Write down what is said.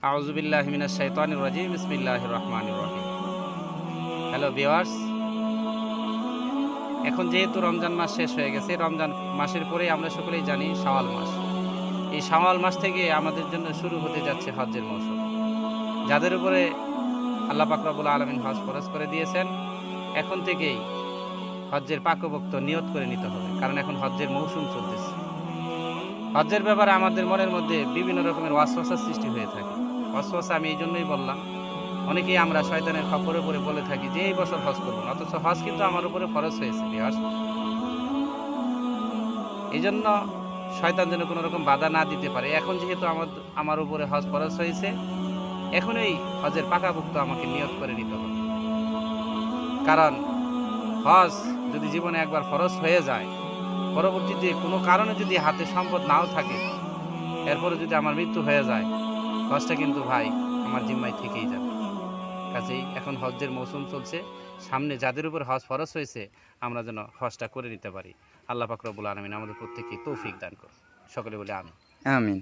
আউযু বিল্লাহি মিনাশ শাইতানির রাজিম। বিসমিল্লাহির রহমানির রহিম। হ্যালো ভিউয়ার্স, এখন যেহেতু রমজান মাস শেষ হয়ে গেছে, রমজান মাসের পরেই আমরা সকলেই জানি শাওয়াল মাস। এই শাওয়াল মাস থেকে আমাদের জন্য শুরু হতে যাচ্ছে হজ্জের মৌসুম। যাদের উপরে আল্লাহ পাক রব্বুল আলামিন হজ ফরজ করে দিয়েছেন, এখন থেকেই হজ্জের পাকপোক্ত নিয়ত করে নিতে হবে, কারণ এখন হজ্জের মৌসুম চলতেছে। হজ্জের ব্যাপারে আমাদের মনের মধ্যে বিভিন্ন রকমের ওয়াসওয়াসার সৃষ্টি হয়ে থাকে। ওয়াসওয়াসা আমি এই জন্যই বললাম, অনেকেই আমরা শয়তানের খপ্পরে পড়ে বলে থাকি যে এই বছর হজ করব না, অথচ হজ কিন্তু আমার উপরে ফরজ হয়েছে ভিউয়ার্স। এই জন্য শয়তান যেন কোনো রকম বাধা না দিতে পারে। এখন যেহেতু আমার উপরে হজ ফরজ হয়েছে, এখনই হজের পাকাপোক্ত আমাকে নিয়ত করে নিতে হবে। কারণ হজ যদি জীবনে একবার ফরজ হয়ে যায়, পরবর্তীতে কোনো কারণে যদি হাতে সম্পদ নাও থাকে, এরপরে যদি আমার মৃত্যু হয়ে যায়, হজটা কিন্তু ভাই আমার জিম্মায় থেকেই যাবে। কাজেই এখন হজ্জের মৌসুম চলছে, সামনে যাদের উপর হজ ফরজ হয়েছে আমরা যেন হজটা করে নিতে পারি। আল্লাহ পাক রব্বুল আলামিন আমাদের প্রত্যেককে তৌফিক দান করুন। সকলে বলে আমিন। আমিন।